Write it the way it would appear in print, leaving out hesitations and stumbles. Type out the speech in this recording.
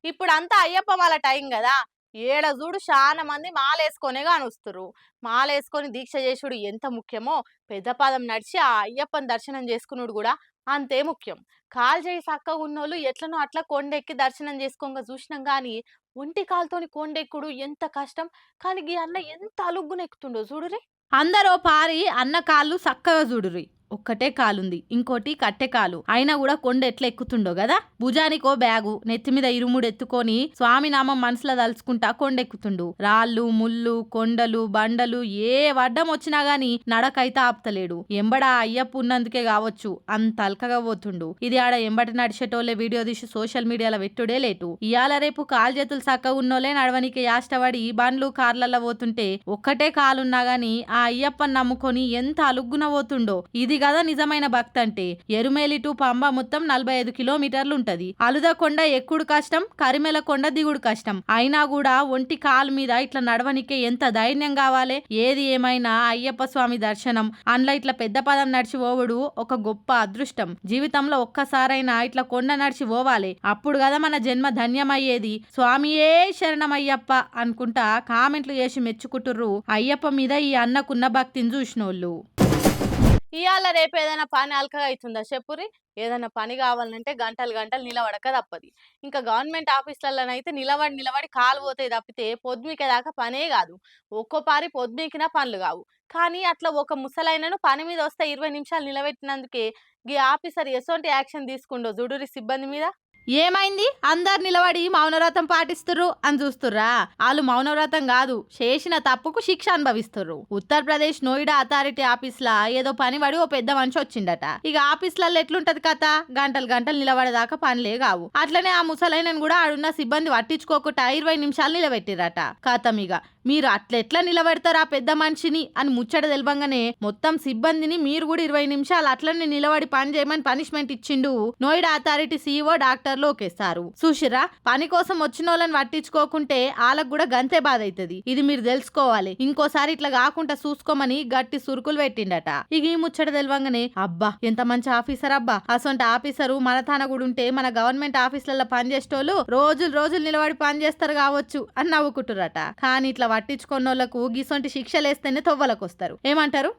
ఇప్పుడంతా అయ్యప్ప వాళ్ళ టైం గదా! ఏడ జూడు శానా మంది మాలేసుకొనే గానొస్తుర్రు. మాలేసుకొని దీక్ష జేశుడు ఎంత ముఖ్యమో, పెద్ద పాదం నడిచి ఆ అయ్యప్పని దర్శనం జేసుకునుడు గూడా అంతే ముఖ్యం. కాలు చెయ్యి సక్కగున్నోళ్ళు ఎట్లనో అట్లా కొండెక్కి దర్శనం జేసుకోంగా జూషినం గానీ, ఒంటి కాలుతోని కొండెక్కుడు ఎంత కష్టం. కానీ గీ అన్న ఎంత అలుగ్గున ఎక్కుతుండో జూడురి. అందరో పారి అన్న కాళ్ళు సక్కగా జూడురి. ఒక్కటే కాలుంది, ఇంకోటి కట్టె కాలు. అయినా కూడా కొండ ఎట్లా ఎక్కుతుండో గదా. భుజానికో బ్యాగు, నెత్తిమీద ఇరుముడు ఎత్తుకొని స్వామి నామం మనసులో తలుచుకుంటా కొండెక్కుతుండు. రాళ్ళు, ముళ్ళు, కొండలు, బండలు ఏ వడ్డం వచ్చినా గాని నడకైతే ఆపుతలేడు. ఎంబడా అయ్యప్ప ఉన్నందుకే కావచ్చు అంత అల్కగా పోతుండు. ఇది ఆడ ఎంబట నడిచేటోళ్ళే వీడియో తీసి సోషల్ మీడియాలో పెట్టుడే లేటు. ఇయాల రేపు కాలు చేతులు సక్కగా ఉన్నోళ్ళే నడవనికి యాష్టపడి బండ్లు కార్లల్లో పోతుంటే ఒక్కటే కాలున్నా గాని ఆ అయ్యప్పని నమ్ముకొని ఎంత అలుగ్గున పోతుండో. ఇది కదా నిజమైన భక్తి అంటే. ఎరుమేలి టు పంబ మొత్తం 45 కిలోమీటర్లు ఉంటది. అలుదకొండ ఎక్కుడు కష్టం, కరిమెల కొండ దిగుడు కష్టం. అయినా కూడా ఒంటి కాలు మీద ఇట్లా నడవనికే ఎంత ధైర్యం కావాలి. ఏది ఏమైనా అయ్యప్ప స్వామి దర్శనం అందులో ఇట్లా పెద్ద పదం నడిచి పోవుడు ఒక గొప్ప అదృష్టం. జీవితంలో ఒక్కసారైనా ఇట్లా కొండ నడిచి పోవాలి. అప్పుడు కదా మన జన్మ ధన్యమయ్యేది. స్వామియే శరణమయ్యప్ప అనుకుంటా కామెంట్లు చేసి మెచ్చుకుంటుర్రు అయ్యప్ప మీద ఈ అన్నకున్న భక్తిని చూసినోళ్ళు. ఇయాల రేపు ఏదైనా పని అల్కగా అవుతుందా చెప్పురి. ఏదైనా పని కావాలంటే గంటలు గంటలు నిలబడక తప్పది. ఇంకా గవర్నమెంట్ ఆఫీసులలోనైతే నిలబడి నిలబడి కాలు పోతాయి తప్పితే పొద్దుమికే దాకా పనే కాదు. ఒక్కో పారి పొద్దుమికినా పనులు కావు. కానీ అట్లా ఒక ముసలైనను పని మీద వస్తే 20 నిమిషాలు నిలబెట్టినందుకే ఈ ఆఫీసర్ ఎసొంటి యాక్షన్ తీసుకుండో జుడురి సిబ్బంది మీద. ఏమైంది అందరు నిలబడి మౌనవ్రతం పాటిస్తుర్రు అని చూస్తుర్రా. వాళ్ళు మౌనవ్రతం కాదు, చేసిన తప్పుకు శిక్ష అనుభవిస్తుర్రు. ఉత్తరప్రదేశ్ నోయిడా అథారిటీ ఆఫీస్ లా ఏదో పని పడి ఓ పెద్ద మనిషి వచ్చిండట. ఇక ఆఫీసులలో ఎట్లుంటది కథ, గంటలు గంటలు నిలబడేదాకా పనిలే కావు. అట్లనే ఆ ముసలైనను కూడా ఆడున్న సిబ్బంది పట్టించుకోకుండా 20 నిమిషాలు నిలబెట్టిరట. కథమిగ మీరు అట్లెట్లా నిలబెడతారు ఆ పెద్ద మనిషిని అని ముచ్చట తెలవంగానే మొత్తం సిబ్బందిని మీరు కూడా 20 నిమిషాలు అట్లనే నిలబడి పని చేయమని పనిష్మెంట్ ఇచ్చిండు Noida authority CEO doctor Lokesh sir. చూసిరా, పని కోసం వచ్చిన వాళ్ళని పట్టించుకోకుంటే వాళ్ళకు కూడా గంతే బాధ అవుతుంది. ఇది మీరు తెలుసుకోవాలి. ఇంకోసారి ఇట్లా కాకుండా చూసుకోమని గట్టి సురుకులు పెట్టిండట. ఇక ఈ ముచ్చట తెలవంగానే అబ్బా ఎంత మంచి ఆఫీసర్ అబ్బా, అసొంటి ఆఫీసరు మన తాన కూడా ఉంటే మన గవర్నమెంట్ ఆఫీసులలో పనిచేసేటోళ్ళు రోజులు రోజులు నిలబడి పని చేస్తారు కావచ్చు అని నవ్వుకుంటురట. కానీ ఇట్లా పట్టించుకున్న వాళ్ళకు గిసొంటి శిక్షలేస్తేనే తొవ్వలకు వస్తారు. ఏమంటారు?